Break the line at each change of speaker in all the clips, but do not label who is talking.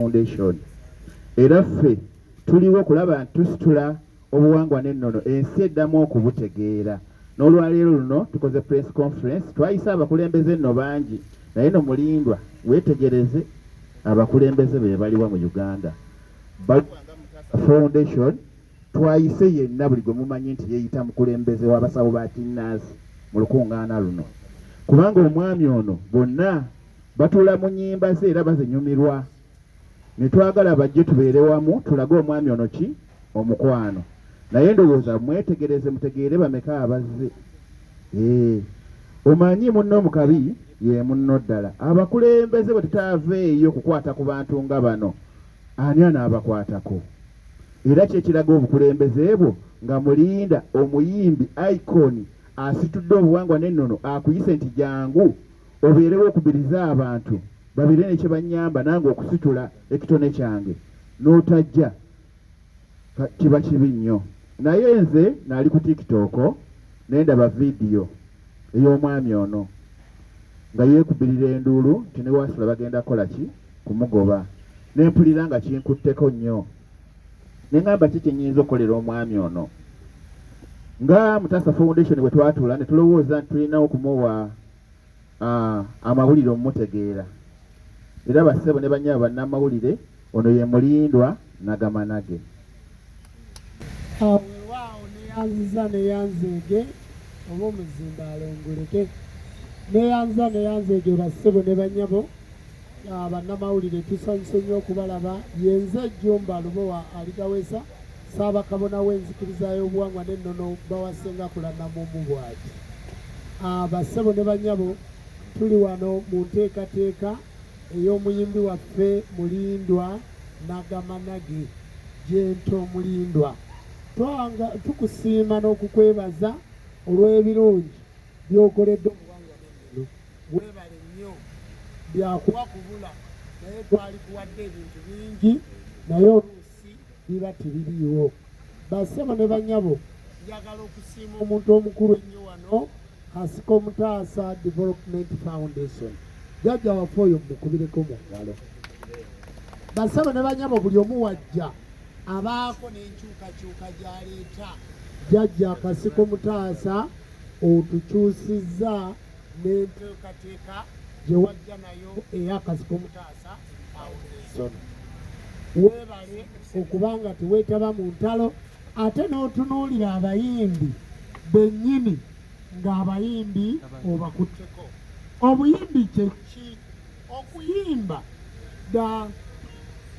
Foundation era ffe tuliwo kulaba nti tusitula obuwangwa n'ennono ensi eddamu okubutegeera. N'olwaleero luno tukoze press conference twayisa abakulembeze nno bangi naye no Mulindwa weetegereze abakulembeze be baliwa mu Uganda. Foundation twayise yenna buli gwe mumanyi nti yeeyita mukulembeze w'abasawo ba kinnaasi mu lukungaana luno, kubanga omwami ono bonna batuula mu nnyimba ze era bazinyumirwa. Ne twagala bajje tubeere wamu tulage omwami ono ki omukwano, naye ndowooza mwetegereze mutegeere bameka abazze. Omanyi munno omukabi ye munno ddala. Abakulembeze bwe tutaaveeyo kukwata ku bantu nga bano ani anaabakwatako? Era kyekiraga obukulembeze bwo nga Mulinda omuyimbi icon asitudde obuwangwa n'ennono akuyise nti jangu obeerewo okubiriza abantu babire nekye banyamba nange okusitula ekitone kyange n'otajja kiba kibi nnyo. Naye nze naali ku TikTok nendaba vidiyo ey'omwami ono nga yeekubirira enduulu nti ne Wasula bagenda kola ki kumugoba, nempulira nga kinkutteko nnyo. Nengamba ki kyenyinza okukolera omwami ono. Nga Mutasa Foundation bwe twatuula ne tulowooza nti tulina okumuwa amawulire omumutegeera, era bassebo ne bannyabo bannamawulire ono ye Mulindwa Nagamanage.
Weewaawo neyanziza neyanzeege oba omuzimba alongoleke, neyanziza neyanzeege bassebo ne bannyabo bannamawulire tusanyuse nnyo okubalaba. Yenze Jjumba Lubowa Aligawesa Ssaabakabona w'enzikiriza y'obuwangwa n'ennono bawasenga kulanamumu bw'ati. Bassebo ne bannyabo tuli wano mu nteekateeka ey'omuyimbi waffe Mulindwa Nagamanage Jento Mulindwa. Tukusiima n'okukwebaza olw'ebirungi by'okoledde obuwangwa n'ennono. Weebale nnyo, byakuwa kubula naye twali kuwadde ebintu bingi naye oluusi biba tebiriiwo. Bassebo ne bannyabo njagala okusiima omuntu omukulu ennyo wano, Kasiko Mutaasa Development Foundation. Jjajja waffe oyo mukubireko mu ngalo. Bassebo ne bannyabo buli omu wajja abaako n'enkyukakyuka gy'aleeta. Jjajja Kasiko Mutaasa otukyusizza n'enteekateeka gye wajja nayo eya Kasiko Mutaasa Foundation. Weebale okubanga teweetaba mu ntalo ate n'otunuulira abayimbi bennyini ng'abayimbi obakutteko. Obuyimbi kye ki? Okuyimba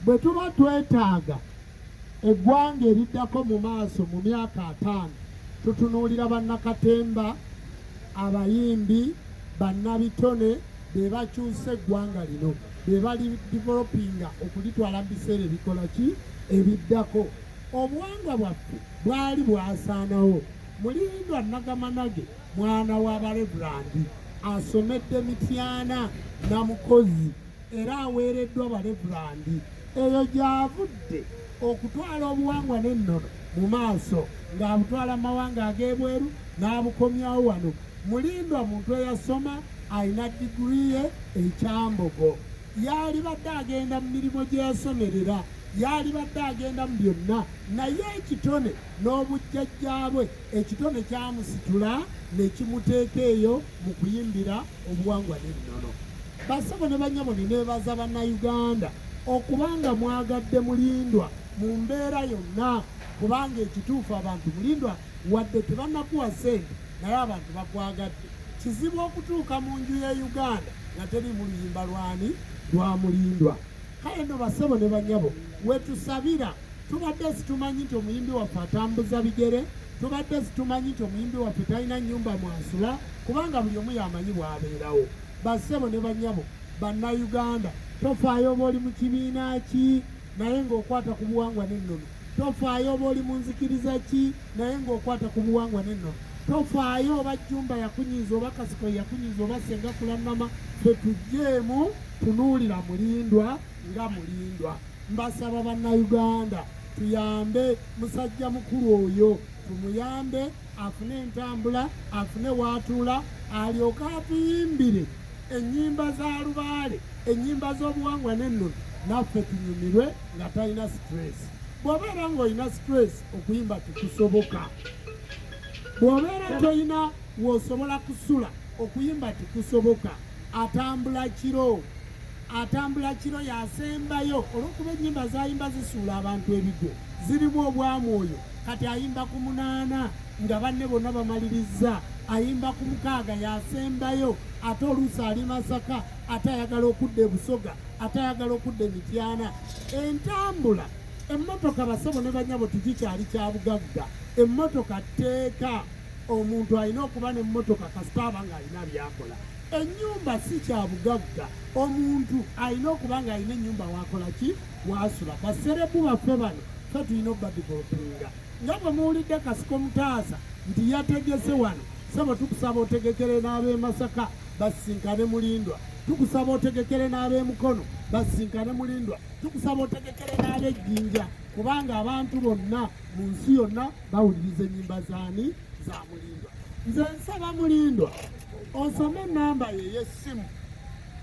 bwe tuba twetaaga eggwanga eriddako mu maaso mu myaka 5 tutunuulira bannakatemba abayimbi bannabitone be bakyusa eggwanga lino, be bali developinga okulitwala mu biseera ebikola ki ebiddako. Obuwangwa bwaffe bwali bwasaanawo. Mulindwa Nagamanage mwana w'abalevulandi asomedde Mityana Namukozi era aweereddwa abalevulandi. Eyo gy'avudde okutwala obuwangwa n'ennono mu maaso ng'abutwala mu mawanga ag'ebweru n'abukomyawo wano. Mulindwa muntu eyasoma alina diguri ye ekyambogo. Yaali badde agenda mu mirimu gye yasomerera, yaali badde agenda mu byonna, naye ekitone n'obujjajjaabwe ekitone kyamusitula ne kimuteeka eyo mu kuyimbira obuwangwa n'ennono. Bassebo ne bannyabo neebaza bannayuganda okubanga mwagadde Mulindwa mu mbeera yonna, kubanga ekituufu abantu Mulindwa wadde tebannakuwa ssente naye abantu bakwagadde. Kizibu okutuuka mu nju ya Uganda nga teri mu luyimba lwani lwa Mulindwa. Kale nno bassebo ne bannyabo wetusabira, tubadde situmanyi nti omuyimbi waffe atambuza bigere, tubadde situmanyi nti omuyimbi waffe talina nnyumba mwansula, kubanga buli omu yamanyi bw'abeerawo. Bassebo ne bannyabo bannayuganda, tofaayo oba oli mu kibiina ki naye ng'okwata ku buwangwa n'ennono, tofaayo oba oli mu nzikiriza ki naye ng'okwata ku buwangwa n'ennono, tofaayo oba Jjumba yakunyiza oba Kasiko yakunyiza oba Senga Kulannama, ffe tujjeemu tunuulira Mulindwa nga Mulindwa. Mbasaba bannayuganda tuyambe musajja mukulu oyo, tumuyambe afune entambula, afune w'atuula, alyoke atuyimbire ennyimba za lubaale, ennyimba z'obuwangwa n'ennono naffe tunyumirwe nga talina stress. Bw'obeera ng'olina stress okuyimba tekusoboka. Bw'obeera toyina w'osobola kusula okuyimba tekusoboka. Atambula kiro yasembayo olw'okuba ennyimba z'ayimba zisuula abantu ebigo zirimu obwamwoyo. Kati ayimba ku 8 nga banne bonna bamaliriza, ayimba ku 6 yasembayo, ate oluusi ali Masaka, ate ayagala okudda e Busoga, ate ayagala okudda e Mityana. Entambula emmotoka basabo ne banyabo tikikyali kya bugagga. Emmotoka tteeka, omuntu alina okuba n'emmotoka kasita aba ng'alina byakola. Ennyumba si kya bugagga, omuntu alina okuba ng'alina ennyumba wakola ki wasula. Baserebu baffe bano ffe tulina obadevelopinga. Nga bwe muwulidde Kasiko Mutaasa nti yategese wano, sabo tukusaba otegekere n'ab'e Masaka basisinkane Mulindwa, tukusaba otegekere n'ab'e Mukono basisinkane Mulindwa, tukusaba otegekere n'ab'e Jjinja, kubanga abantu bonna mu nsi yonna bawuliriza ennyimba zaani za Mulindwa. Nze nsaba Mulindwa osome ennamba ye y'essimu,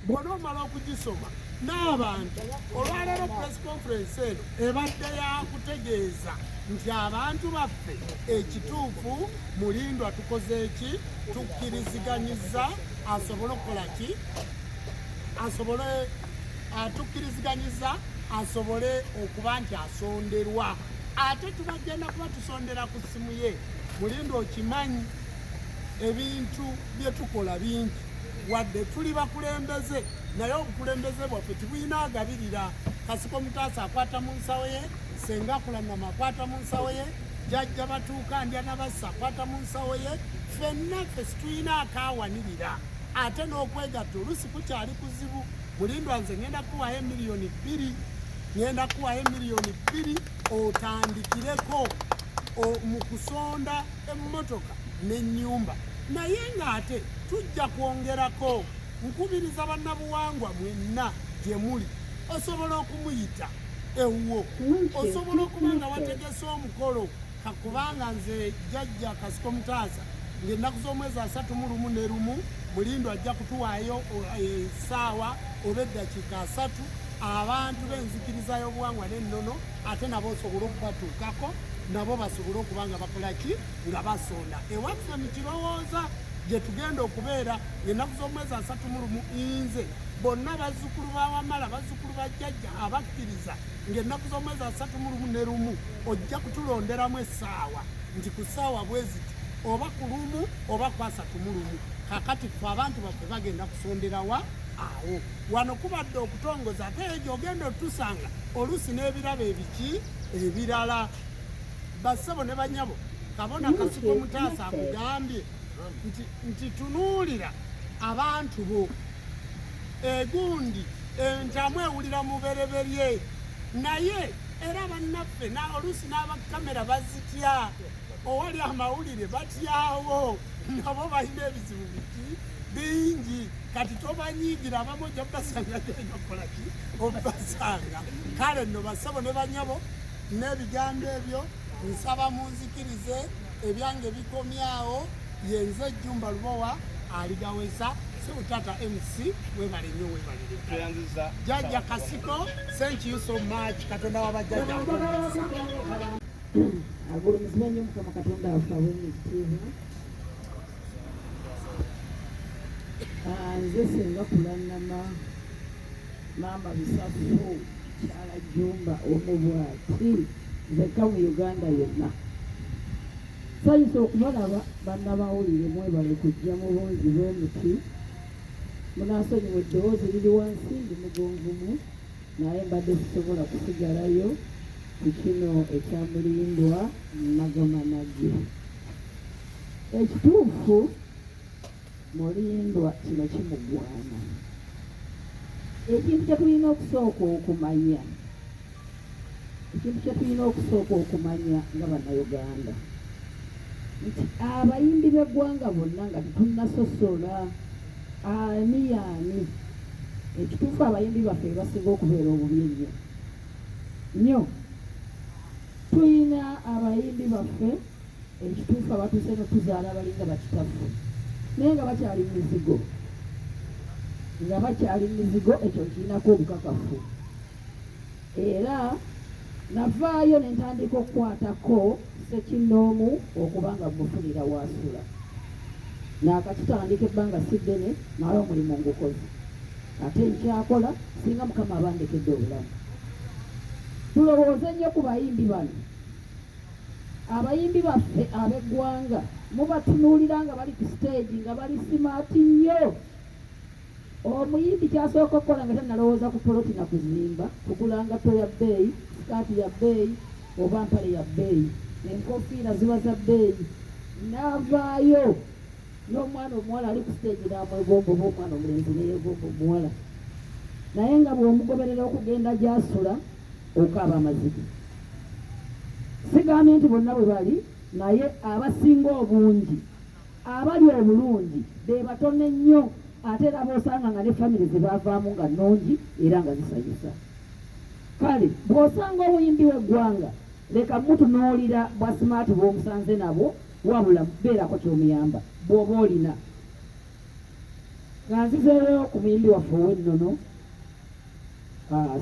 bw'onoomala okugisoma n'abantu olwaleero press conference eno ebadde yakutegeeza nti abantu baffe ekituufu Mulindwa tukoze eki, tukkiriziganyiza asobole okukola ki, tukkiriziganyiza asobole okuba nti asonderwa. Ate tubagenda kuba tusondera ku ssimu ye. Mulindwa okimanyi ebintu bye tukola bingi, wadde tuli bakulembeze naye obukulembeze bwaffe tibulina agabirira. Kasiko Mutaasa akwata mu nsawo ye, Senga Kulanama akwata mu nsawo ye, Jjajja Batuuka Ndya Nabassa akwata mu nsawo ye. Ffenna ffe situlina akaawanirira. Ate n'okwegatta oluusi kukyali kuzibu. Mulindwa nze ngenda kuwayo miliyoni 2 otandikireko mu kusonda emmotoka n'ennyumba. Naye ng'ate tujja kwongerako. Nkubiriza bannabuwangwa mwenna gye muli osobola okumuyita ewuwo, osobola okuba nga wategese omukolo. Kakubanga nze Jjajja Kasiko Mutaasa ng'ennaku z'omwezi 31 Mulindwa ajja kutuwaayo essaawa oba eddakiika 3 abantu b'enzikiriza y'obuwangwa n'ennono, ate nabo osobole okubatuukako, nabo basobole okuba nga bakola ki, nga basonda. Ewaffe mu kirowooza gye tugenda okubeera ennaku z'omwezi 31 inze bonna bazzukulu ba Wamala, bazzukulu ba Jjajja abakkiriza ng'ennaku z'omwezi 31 ojja kutulonderamu essaawa nti ku ssaawa bwe ziti oba ku lumu oba ku 31. Kakati ffe abantu baffe bagenda kusonderawa awo. Wano kubadde okutongoza, ate egyo ogenda otusanga oluusi n'ebirabo ebiki ebirala. Bassebo ne banyabo, Kabona Kasiko Mutaasa akugambye nti tunuulira abantu bo. Egundi entamu ewulira mubereberye, naye era bannaffe oluusi n'abakamera bazitya, owali amawulire batyawo, nabo balina ebizibu bingi. Kati tobanyiigira, abamu ojja basanga bakola ki, obasanga. Kale nno bassebo ne banyabo n'ebigambo ebyo nsaba munzikirize, ebyange bikomyawo. Yenze Jjumba Lubowa aligaweza Tata MC webale nnyo webalire. Jjajja Kasiko, thank you so much. Katonda wabajjajja
agulumizibwa nnyo Mukama Katonda waffe aw'ekitiibwa. Nze Senga Kulanama, Maama Bisafu, Kyala Jjumba Omubwati, nzekka mu Uganda yonna. Nsanyusa okubalaba bannabawulire mwebale kujja mu bungi bw'omuti. Munaasonyiwa eddoboozi liri wansi ndi mugonvumu, naye mbadde sisobola kusigalayo ku kino ekya Mulindwa Nagamanagi. Ekituufu Mulindwa kino kimugwana. Ekintu kye tulina okusooka okumanya nga Bannayuganda nti abayimbi b'eggwanga bonna nga tetunnasosola ani yaani. Ekituufu abayimbi baffe basinga okubeera obubi nnyo. Tuyina abayimbi baffe ekituufu abatuuse n'otuzaala balinga bakitaffe, naye nga bakyali mizigo, ekyo kirinako obukakafu. era navaayo ne ntandika okukwatako Ssekinnoomu okuba nga mufunira waasula naakakitandika ebbanga si ddene naye omulimu ngukozi ate nkyakola singa Mukama abandekedde obulamu. Tulowooze nnyo ku bayimbi bano, abayimbi baffe ab'eggwanga mubatunuulira nga bali ku stage nga bali simaati nnyo. Omuyimbi kyasooka okukola nga tannalowooza ku poloti na kuzimba, kugula ngatto ya bbeeyi, sikaati ya bbeeyi oba mpale ya bbeeyi, enkofiira ziba za bbeeyi, n'avaayo n'omwana omuwala ali ku stage n'amwegomba oba omwana omulenzi neyeegomba omuwala, naye nga bw'omugoberera okugenda gy'asula okaaba amazigi. Sigambye nti bonna bwe bali, naye abasinga obungi abali obulungi be batono ennyo, ate era b'osanga nga ne famire ze baavaamu nga nnungi era nga zisanyusa. Kale bw'osanga obuyimbi w'eggwanga leka mutunuulira bwa simaati bw'omusanze nabo, wabula beerako ky'omuyamba bw'oba olina. Nga nzizeeyo ku muyimbi waffe ow'ennono,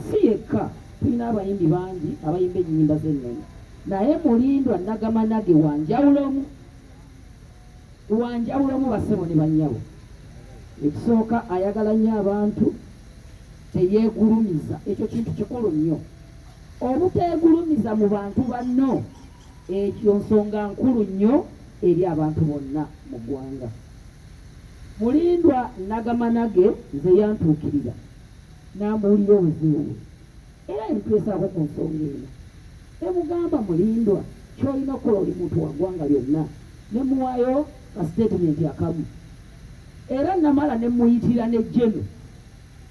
si yekka, tulina abayimbi bangi abayimba ennyimba z'ennono, naye Mulindwa Nagamanage wanjawulomu bassebo ne bannyabo. Ekisooka ayagala nnyo abantu, teyeegulumiza. Ekyo kintu kikulu nnyo, obuteegulumiza mu bantu banno, ekyo nsonga nkulu nnyo eri abantu bonna mu ggwanga. Mulindwa Nagamanage nze yantuukirira n'amuwulira obuzibu era emutwesaako ku nsonga eno. Emugamba Mulindwa ky'olina okukola oli muntu wa ggwanga lyonna, ne muwaayo ka statement akamu, era namala ne muyitira ne Jeno,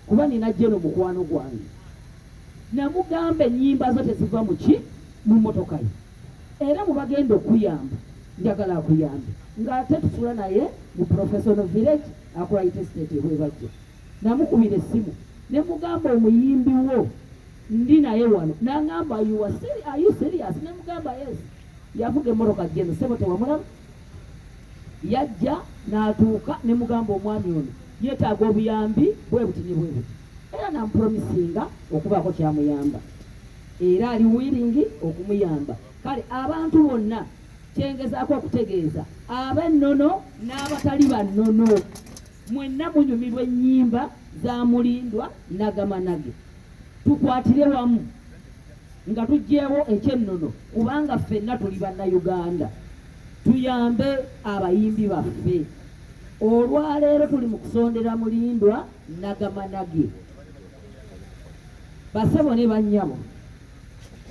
kuba nina Jeno mukwano gwange, namugamba ennyimba zo teziva mu motoka ye, era mubagenda okuyamba njagala akuyambe, ng'ate tusula naye mu professional village akolayita estate bwe bajja. Namukubira essimu ne mugamba omuyimbi wo ndi naye wano, n'angamba are you serious? Ne mugamba yes. Yavuga emmotoka Jeno, sebo tewamulaba, yajja n'atuuka ne mugamba omwami ono yeetaaga obuyambi bwe buti ne bwe buti, era namupromisinga okubaako kyamuyamba, era ali wiringi okumuyamba. Kale abantu bonna kyengezaako okutegeeza, ab'ennono n'abatali bannono, mwenna munyumirwa ennyimba za Mulindwa Nagamanage. Tukwatire wamu nga tuggyeewo ekyennono, kubanga ffenna tuli bannayuganda, tuyambe abayimbi baffe. Olwaleero tuli mu kusondera Mulindwa Nagamanage. Bassebo ne bannyabo,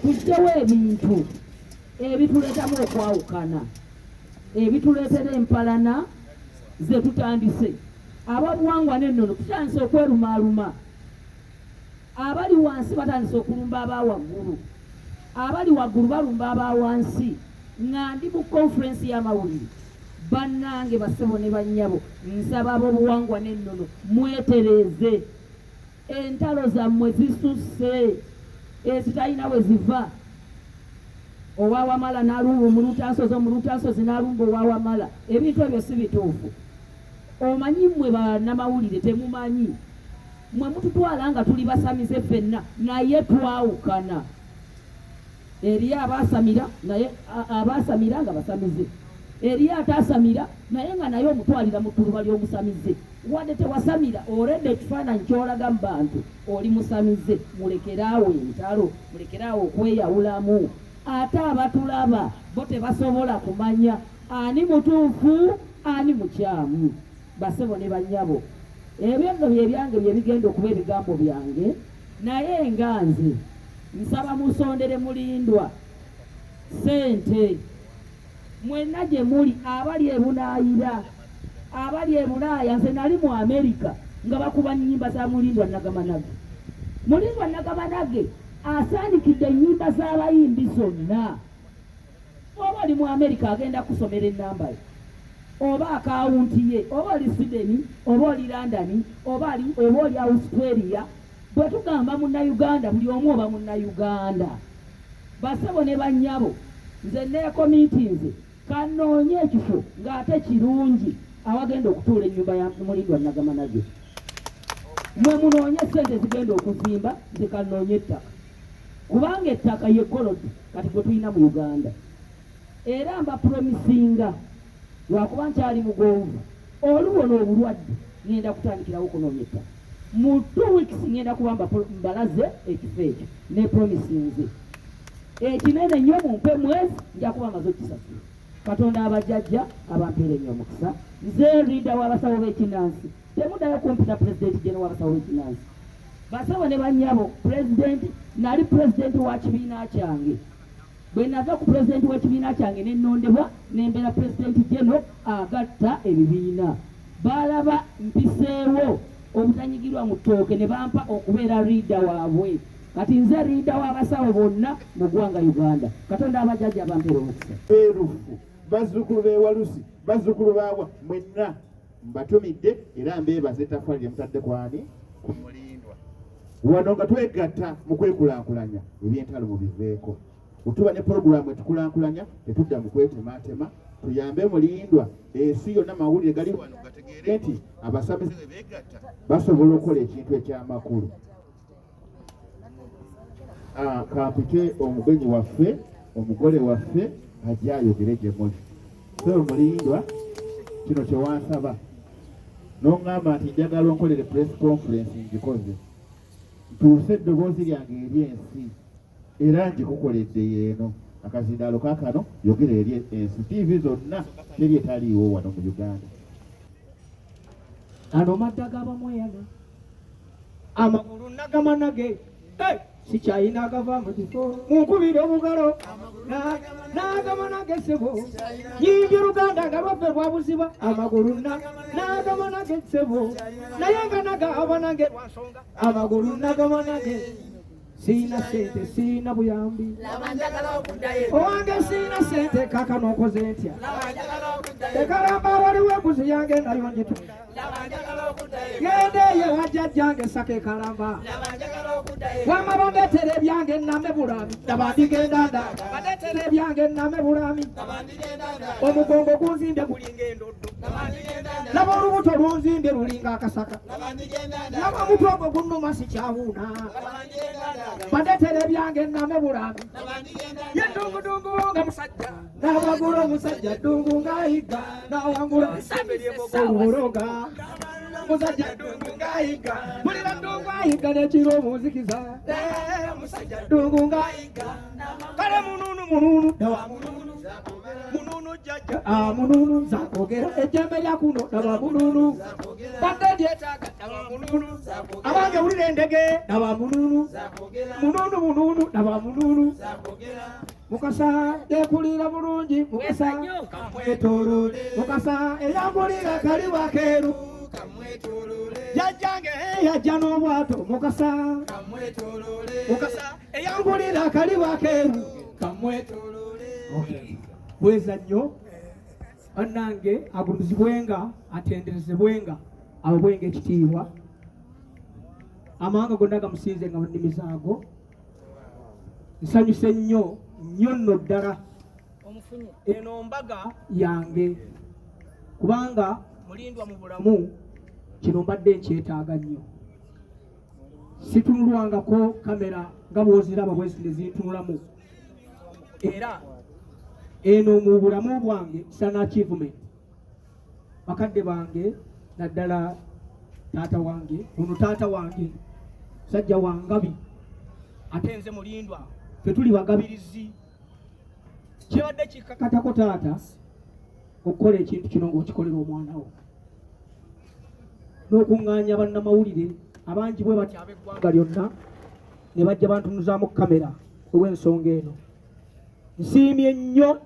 tuggyewo ebintu ebituleetamu okwawukana, ebituleetera empalana ze tutandise. Ababuwangwa n'ennono tutandise okwerumaaluma, abali wansi batandise okulumba abawaggulu, abali waggulu balumba abawansi. Nga ndi mu conference y'amawulire, bannange bassebo ne bannyabo, nsaba ab'obuwangwa n'ennono mwetereeze, entalo zammwe zisusse, ezitalina we ziva. Owawamala n'alumba omulutansozi, omulutansozi n'alumba owawamala, ebintu ebyo si bituufu. Omanyi mmwe bannamawulire temumanyi, mmwe mututwala nga tuli basamize ffenna, naye twawukana. Eriyo abaasamira naye abaasamira nga basamize, eriyo ataasamira naye nga naye omutwalira mu ttuluba ly'omusamize. Wadde tewasamira oledde ekifaananyi ky'olaga mu bantu oli musamize. Mulekeraawo entalo, mulekeraawo okweyawulamu. Ate abatulaba bo tebasobola kumanya ani mutuufu ani mukyamu. Bassebo ne bannyabo, ebyo nno bye byange bye bigenda okuba ebigambo byange, naye nga nze nsaba musondere Mulindwa ssente. Mwenna gye muli, abali ebunaayira, abali e Bulaaya. Nze nali mu Amerika nga bakuba nnyimba za Mulindwa Nagamanage. Mulindwa Nagamanage asaanikidde ennyimba z'abayimbi zonna. Oba oli mu Amerika agenda kusomera ennamba ye, oba akawunti ye, oba oli Sydney, oba oli London, oba oli Australia. Bwe tugamba munnayuganda, buli omu oba munnayuganda. Bassebo ne bannyabo, nze neekomiitinze kanoonye ekifo ng'ate kirungi awagenda okutuula ennyumba ya Mulindwa Nagamanage. Mwe munoonye ssente zigenda okuzimba, nze kanoonye ettaka. kubanga ettaka yeggolodi kati gwe tulina mu Uganda era mbapromisinga lwakuba nkyali mugonvu oluwona obulwadde ngenda kutandikirawo okunoonya ettaka mu 2 weeks ngenda kuba mbalaze ekifo ekyo ne promisinze ekinene nnyo mumpe mwezi nja kuba maze okisasula Katonda abajjajja abampeera ennyo omukisa nze liida w'abasawo b'ekinnansi temuddayo kumpita pulezidenti gene w'abasawo b'ekinnansi basawo ne bannyabo pulezidenti nali pulezidenti wa kibiina kyange bwe nava ku pulezidenti w'ekibiina kyange nennondebwa nembeera pulezidenti geno agatta ebibiina balaba mpiseewo obutanyigirwa mu ttooke ne bampa okubeera liida waabwe kati nze liida w'abasawo bonna mu ggwanga Uganda Katonda abajjajja abampeera omukisa
beerufu bazzukulu beewalusi bazzukulu baabwa mwenna mbatumidde era mbeebaza ettaffaali lye mutadde kwani ku mulindwa wano nga twegatta mu kwekulaakulanya ebyentalo mu biveeko otuba ne puroguramu etukulankulanya tetudda mu kwetematema tuyambe mulindwa ensi yonna mawulire gali wano gategeere nti abasamize bwe beegatta basobola okukola ekintu ekyamakulu kampike omugenyi waffe omugole waffe ajja ayogere gye muli so mulindwa kino kye wansaba n'oŋŋamba nti njagala onkolere press conference ngikoze ntuuse eddoboozi lyange eri ensi era ngikukoledde yeeno akazindaalo kaakano yogera eri ensi tv zonna teri etaliiwo wano mu Uganda
ano madda gabamweyana amagulu nagamanage sikyayina agava mu kifo munkubire obugalo n'agamanage ssebo nyingi Luganda nga lwaffe bwabuziba amagulu n'agamanage ssebo naye nga nagaba nange lwansonga amagulu nagamanage siina sente siina buyambi owange siina sente kaakano okoze ntya ekalamba waliwo embuzi yange nayo ngitunda gendeeyo wajjajjange saka ekalamba wama bandeetera ebyange nname bulami nabandigenda ndaga bandeetera ebyange nname bulami omugongo gunzimbye gulinga endoddo laba olubuto lunzimbye lulinga akasaka laba omutwe ogwo gunnuma sikyawuuna bandeetera ebyange nname bulami ye ddungudungu nga musajja n'awangula omusajja ddungu ng'ayiga n'awangula esembe ly'embogo olubologa musajja ddungu ng'ayiga mulira ddungu ayiga n'ekiro omunzikiza musajja ddungu ng'ayiga kale mununu dawa mununu jjajja mununu zakwogera ejjembe lya kuno daba mununu badde lyetaaga daba mununu abange wulira endege daba mununu daba mununu mukasa yekulira bulungi mukasa kamwetoolole mukasa eyambulira kali wakeeru jajjange yajja n'obwato mukasa mukasa eyambulira kali wakeeru kamwetoolole bweza nnyo bannange agulumizibwenga atenderezebwenga ababwenga ekitiibwa amawanga gonna gamusinze nga nnimi zaago nsanyuse nnyo nno ddala eno mbaga yange kubanga mulindwa mu bulamu kino mbadde nkyetaaga nnyo situnulwangako kamera nga bw'oziraba bwezi ne zintunulamu era eno mu bulamu bwange sana achievement bakadde bange naddala taata wange ono taata wange sajja wangabi ate nze mulindwa fetuli bagabirizi kibadde kikakatako taata okukola ekintu kino ng'okikolera omwana wo n'okuŋŋaanya bannamawulire abangi bwe bati ab'eggwanga lyonna ne bajja bantunuzaamu kamera olw'ensonga eno nsiimye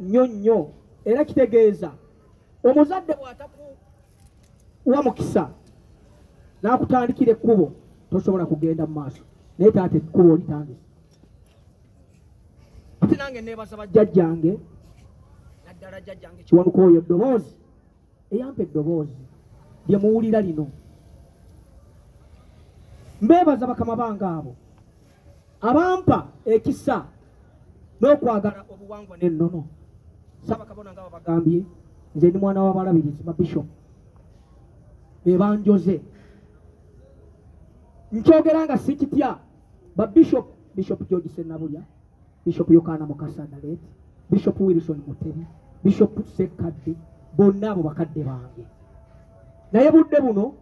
nnyo era kitegeeza omuzadde bw'atakuwa mukisa n'akutandikira ekkubo tosobola kugenda mu maaso naye taata ekkubo olitandise ate nange neebaza bajjajjange naddala jjajjange kiwanuka oyo eddoboozi eyampa eddoboozi lye muwulira lino mbeebaza bakama bange abo abampa ekisa n'okwagala obuwangwa n'ennono Ssaabakabona nga bagambye nze ndi mwana w'abalabirizi babishopu bebanjoze nkyogera nga sikitya babishopu Bishop George Senabulya, Bishop Yokana Mukasa Nalet, Bishop Wilson Mutebi, Bishop Sekadde, bonna abo bakadde bange. Naye budde buno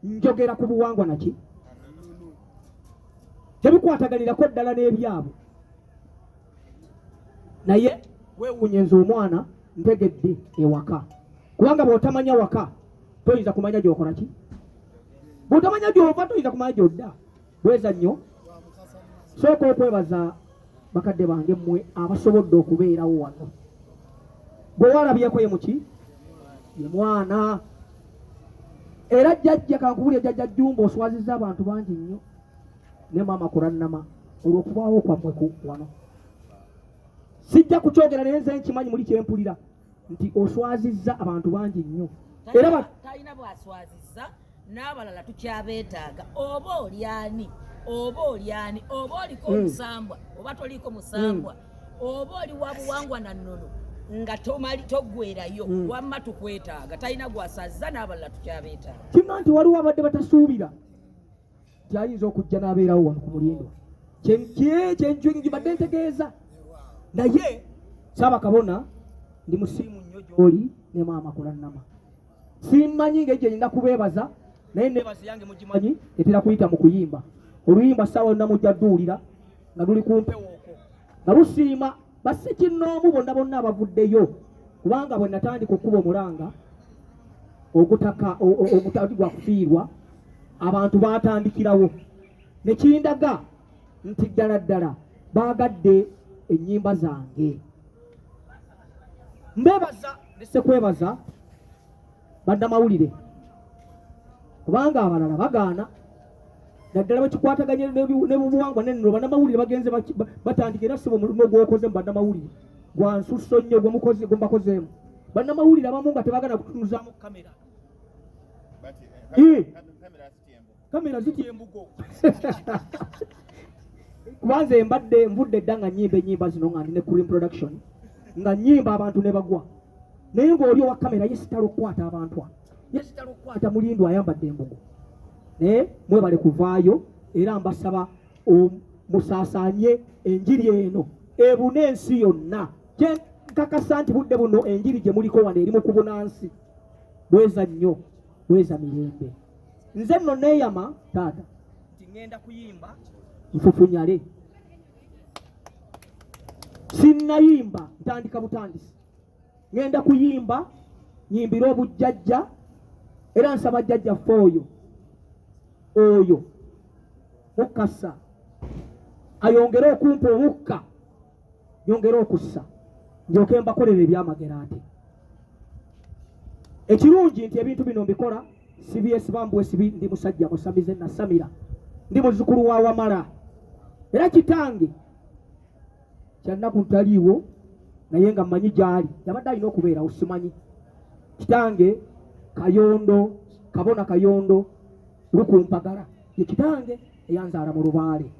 njogera ku buwangwa naki tebikwataganirako ddala n'ebyabo. Naye weewuunyenza omwana ntegedde ewaka, kubanga bw'otamanya waka toyinza kumanya gy'okola ki, bw'otamanya gy'ova toyinza kumanya gy'odda. Bweza nnyo sooka okwebaza bakadde bange mmwe abasobodde okubeerawo wano. Bwe walabyeko ye muki ye mwana. Era jjajja kankubulya jjajja Jjumba oswazizza abantu bangi nnyo ne maama Kurannama olw'okubaawo kwammwe ku wano. Sijja kukyogera naye nze nkimanyi muli kyempulira nti oswazizza abantu bangi nnyo. Era
talina bw'aswazizza n'abalala tukyabeetaaga. Oba olyani oba olyani, oba oliko omusambwa oba toliko musambwa, oba oli wa buwangwa na nnono nga toggwerayo, wamma tukwetaaga. Talina gwasazza n'abalala tukyabeetaaga.
Kimma nti waliwo abadde batasuubira nti ayinza okujja n'abeerawo wano ku Mulindwa. Kyenjigibadde ntegeeza. Naye Ssaabakabona ndi musiimu nnyo gy'oli ne maama Kurannama. Simmanyi ng'egyo nyina kubeebaza, naye neebaza yange mugimanyi etera kuyita mu kuyimba. Oluyimba ssaawa yonna mujja dduwulira nga luli ku mpewo okwo nga lusiima bassekinnoomu bonna bonna abavuddeyo, kubanga bwe natandika okkuba omulanga ogutali gwa kufiirwa abantu baatandikirawo. Ne kindaga nti ddala ddala baagadde ennyimba zange. Mbeebaza ndese kwebaza bannamawulire, kubanga abalala bagaana naddala bakikwataganye ne buwangwa n'ennono. Bannamawulire bagenze batandika, era si omulimu ogwokoze mu bannamawulire gwa nsusso nnyo gwe mbakozeemu. Bannamawulire abamu nga tebaagala kutunuzaamu kamera. Kamera zitya embugo. Kubanze nvudde dda nga nnyimba ennyimba zino nga ndi ne Cream Production nga nnyimba abantu ne bagwa. Naye ng'oli owa kamera yesitala okukwata abantu, yesitala okukwata Mulindwa ayambadde embugo. Naye mwebale kuvaayo, era mbasaba musaasaanye enjiri eno ebune ensi yonna. Kye nkakasa nti budde buno enjiri gye muliko wano eri mu kubuna nsi. Bweza nnyo, bweza mirembe. Nze nno neeyama taata nti ŋŋenda kuyimba nfufunyale. Sinnayimba ntandika butandisi, ŋŋenda kuyimba nyimbire obujjajja, era nsaba jjajjaffe oyo Mukasa ayongere okumpa omukka, yongere okussa, ndyoke mbakolera ebyamagero ate. Ekirungi nti ebintu bino mbikola si byesiba mbwesibi. Ndi musajja musamize nasamira, ndi muzzukulu wa Wamala, era kitange kyannaku ntaliiwo naye nga mmanyi gy'ali, yabadde alina okubeerawo simanyi. Kitange Kayondo, Kabona Kayondo Lukumpagala ye kitange eyanzaala mu Lubaale.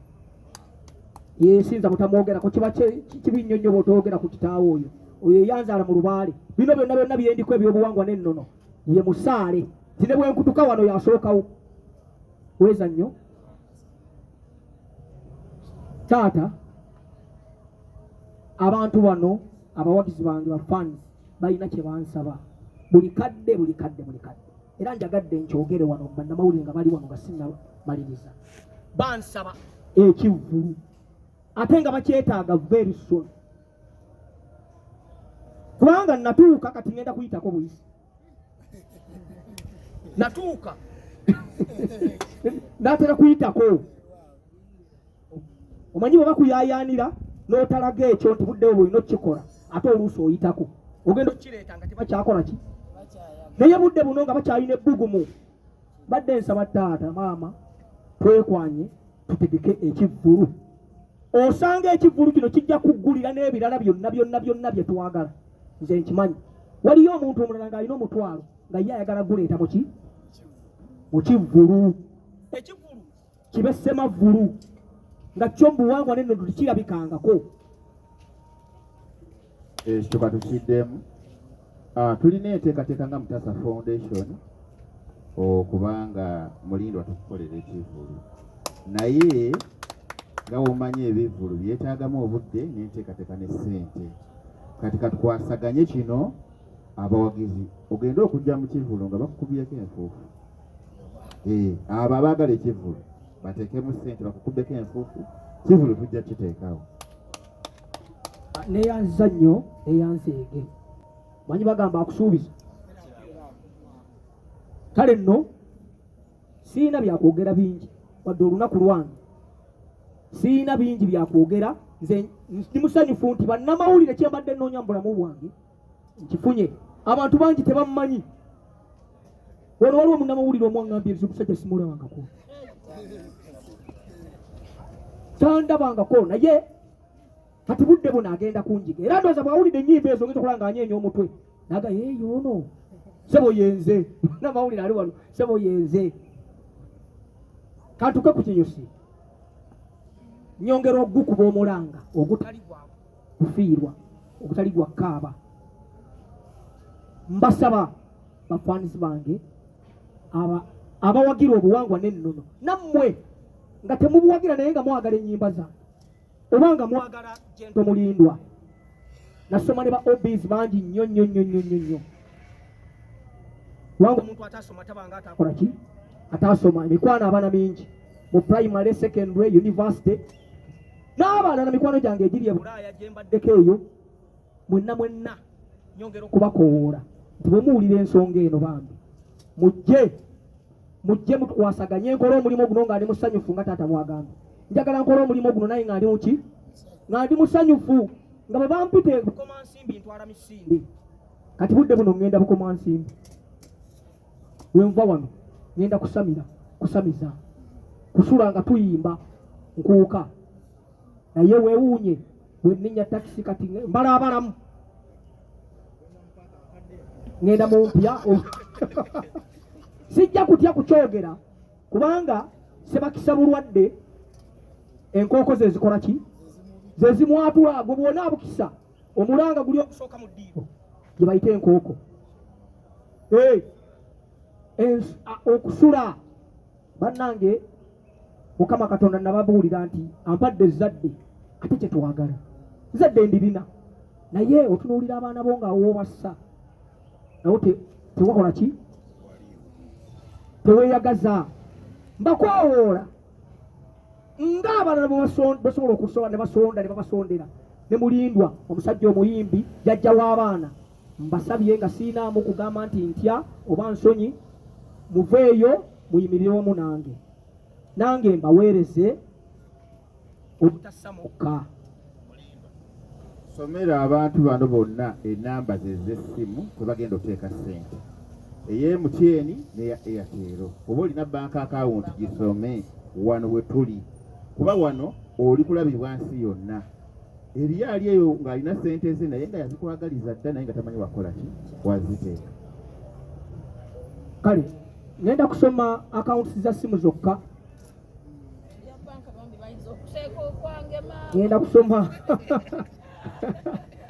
Yesinza butamwogerako, kiba kibi nnyo nnyo bw'otoogera ku kitaawo oyo eyanzaala mu Lubaale. Bino byonna byonna byendiko ebyobuwangwa n'ennono ye musaale, nti ne bwe nkutuka wano yasookawo. Weza nnyo taata. Abantu bano abawagizi bange ba fans balina kye bansaba buli kadde. Era njagadde nkyogere wano bannamawulire nga bali wano nga sinnamaliriza. Bansaba ekivvulu ate nga bakyetaaga very soon, kubanga natuuka kati ngenda kuyitako buyisi. Natuuka natera kuyitako. Omanyi bwe bakuyaayaanira n'otalaga ekyo nti buddewo bwolina okukikola, ate oluusi oyitako ogenda okukireeta nga tebakyakola ki. Naye budde buno nga bakyalina ebbugumu. Badde nsaba taata maama twekwanye tutegeke ekivvulu. Osanga ekivvulu kino kijja kuggulira n'ebirala byonna bye twagala. Nze nkimanyi. Waliyo omuntu omulala ng'alina omutwalo nga ye ayagala guleeta mu kivvulu. Ekivvulu kibe ssemavvulu nga kyo mbuwangwa n'ennono tekirabikangako.
Ekyo katukiddemu. Tulina enteekateeka nga Mutasa Foundation okubanga Mulindwa tukukolera ekivvulu, naye nga womanyi ebivulu byetaagamu obudde n'enteekateeka ne ssente. Kati katukwasaganye kino abawagizi ogenda okujja mu kivulu nga bakukubyeko enfuufu. Abo abaagala ekivulu bateekemu ssente bakukubbeko enfuufu, kivulu tujja kiteekawo.
Neyanziza nnyo eyanseege manyi bagamba akusuubiza. Kale nno siina byakwogera bingi wadde olunaku lwange siina bingi byakwogera. Nze ndi musanyufu nti bannamawulire kyembadde nnoonya mu bulamu bwange nkifunye. Abantu bangi tebammanyi. Wano waliwo munnamawulire omwaŋŋambye ezimusajja simulabangako tandabangako naye kati budde buno agenda kunjiga era ndowooza bwawulidde ennyimba ezo ngeza okulanga anyeenya omutwe naga yoono sebo yenze namawulire ali wano sebo yenze. Kantuke ku kinyusi nyongera ogukuba omulanga ogutali gwa kufiirwa ogutali gwa kaaba. Mbasaba bafaanizi bange abawagira obuwangwa n'ennono nammwe nga temubuwagira naye nga mwagala ennyimba zange oba nga mwagala Jento Mulindwa. Nasoma ne ba obis bangi nnyo nnyo nnyo nnyo nnyo. Wanga omuntu atasoma tabanga atakola ki? Atasoma emikwano abaana mingi mu primary, secondary, university n'abaana na mikwano gyange egiri e Bulaaya gye mbaddeko eyo mwenna nyongera okubakoowoola nti bwe muwulira ensonga eno bambi mujje mutukwasaganye nkola omulimu guno nga ndi musanyufu nga taata bwagambye. Njagala nkola omulimu guno naye nga ndi muki nga ndi musanyufu nga bwe bampite bukomansimbi ntwala misinde. Kati budde buno ŋŋenda bukomansimbi wenva wano ŋŋenda kusamiza kusula nga tuyimba nkuuka naye weewuunye bwe nninya takisi kati mbala abalamu ŋŋenda mu mpya sijja kutya kukyogera kubanga sebakisa bulwadde enkooko ze zikola ki ze zimwatula gwe bwona abukisa omulanga guli okusooka mu ddiiro gye bayita enkooko okusula. Bannange Mukama Katonda nababuulira nti ampadde ezzadde ate kye twagala zadde ndirina naye otunuulira abaana bo nga woobassa nawo tewakola ki teweeyagaza. Mbakoowoola ng'abalala basobola okusobola ne basonda ne babasondera ne Mulindwa omusajja omuyimbi jjajja w'abaana. Mbasabye nga siinaamu kugamba nti ntya oba nsonyi muveeyo muyimirire wamu nange mbaweereze obutassa mukka.
Somera abantu bano bonna enamba ze z'essimu kwe bagenda okuteeka ssente ey'MTN n'eya Airtel. Oba olina banka akawunti gisome wano we tuli kuba wano oli kulabibwa nsi yonna. Eriyo ali eyo ng'alina ssente ze naye nga yazikwagaliza dda naye nga tamanyi wakola ki waziteeka.
Kale ngenda kusoma akawunti za simu zokka. Ngenda kusoma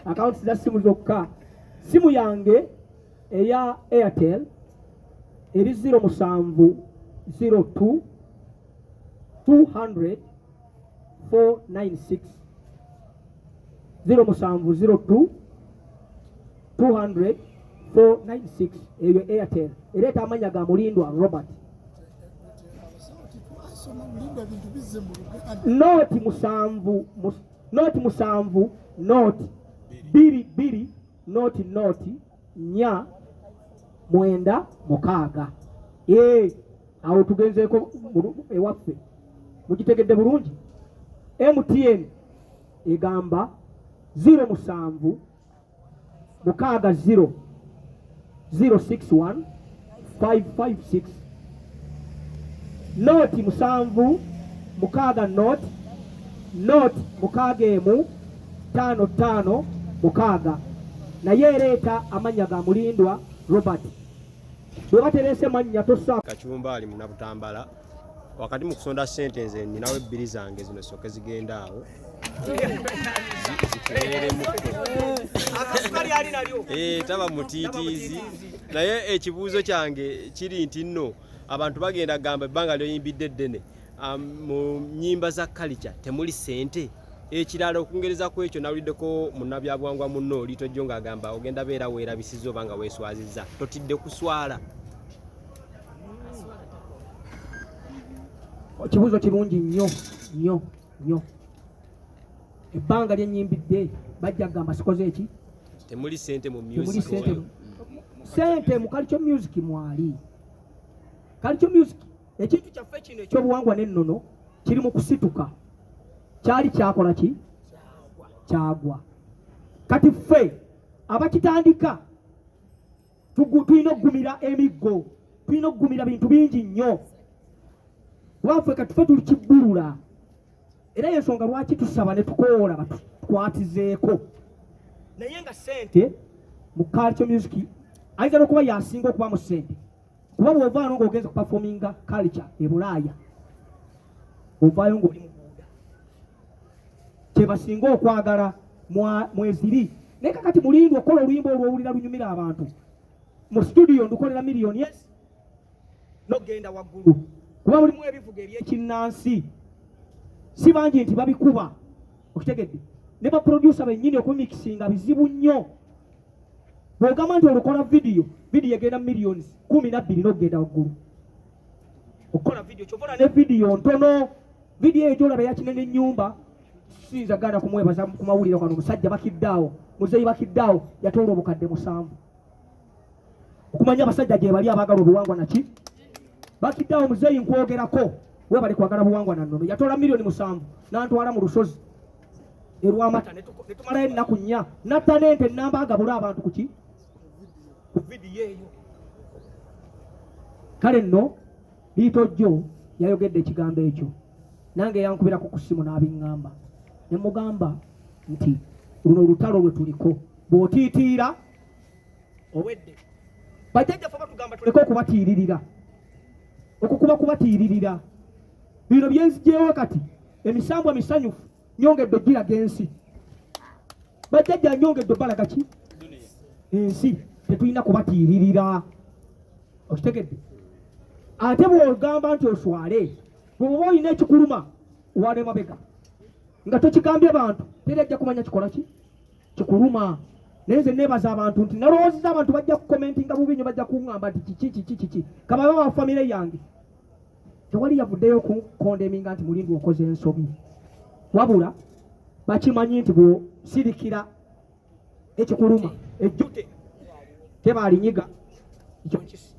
akawunti za simu zokka. Simu yange eya Airtel eri 0702 200 496 0702 200 496 eyo Airtel. Ereeta amanya ga Mulindwa Robert. Noti musanvu noti biri noti nya mwenda mukaaga. Awo tugenzeeko ewaffe mugitegedde bulungi. MTN egamba 07 mukaaga 061 556 noti musanvu mukaaga noti mukaaga emu 55 mukaaga. Naye ereeta amanya ga Mulindwa Robert. Bwe baterese mannya tossa
Kachumba ali munabutambala wakati mu kusonda ssente nze ninawo ebbiri zange zino soke zigenda awo taba mutiitiizi naye ekibuuzo kyange kiri nti nno abantu bagenda gamba ebbanga lyoyimbidde eddene mu nnyimba za culture temuli ssente. Ekirala okungereza ku ekyo nawuliddeko munnabyabuwangwa munno Lito Jjo ng'agamba ogenda beera weerabisizza oba nga weeswazizza totidde kuswala.
Kibuuzo kirungi nnyo. Ebbanga lyennyimbidde bajja kugamba sikoze eki?
Temuli ssente mu
Temuli
music.
ssente. Ssente mu culture music mwali. Culture music ekintu kyaffe kino ekyobuwangwa n'ennono kiri mu kusituka. Kyali kyakola ki? Kyagwa. Kati ffe abakitandika tulina okugumira emiggo, tulina okugumira bintu bingi nnyo. Waffe kati ffe tulikibbulula. Era y'ensonga lwaki tusaba ne tukoola batukwatizeeko. Naye nga ssente mu culture music ayinza n'okuba yasinga okuba mu ssente. Kuba bw'ovaayo ng'ogenza kupafominga culture e Bulaaya, ovaayo ng'oli mu buuda. Kye basinga okwagala mweziri. Naye kakati mulindwa okukola oluyimba olw'owulira lunyumira abantu. Mu studio ndukolera miliyoni yes n'ogenda waggulu. Kuba mulimu ebivuga eby'ekinnansi. Si bangi nti babikuba. Okitegedde? Ne baproducer bennyini okumikisinga bizibu nnyo. Bw'ogamba nti olukola vidiyo egenda miliyoni 12 n'ogenda waggulu. Okukola vidiyo ky'okola ne vidiyo ntono. Vidiyo egyo olaba yakinene ennyumba. Siyinza ganda kumwebaza ku mawulire kano omusajja bakiddaawo. Muzeeyi bakiddaawo yatoola obukadde 7. Okumanya abasajja gye bali abaagala obuwangwa naki? Bakiddaawo muzeeyi nkwogerako. We bali kwagala buwangwa na nnono. Yatoola miliyoni 7 n'antwala mu lusozi. Erwamata ne tumalayo ennaku 4. Natta n'ente nnamba agabula abantu ku ki? Ku vidiyo eyo. Kale nno Lito Jjo yayogedde ekigambo ekyo. Nange yankubirako ku ssimu n'abiŋŋamba. Ne mugamba nti luno olutalo lwe tuliko. Bw'otiitiira owedde. Bajjajjaffe batugamba tuleke okubatiiririra. Okukuba kubatiiririra. Bino byenzigyewo kati emisambwa misanyufu nyongedde ogiraga ensi. Bajjajja nyongedde balaga ki? Ensi tetulina kubatiiririra. Okitegedde? Ate bw'ogamba nti oswale bw'oba olina ekikuluma wale mabega nga tokigambye abantu terajja kumanya kikola ki? Kikuluma. Naye nze neebaza abantu nti nalowoozezza abantu bajja kukomentinga bubi nnyo bajja kuŋŋamba nti kiki kababa wa famire yange tewali yavuddeyo kukondeminga nti mulindi okoze ensobi. Wabula bakimanyi nti bw'osirikira ekikuluma ejjute tebaalinyiga ekyo nkisi.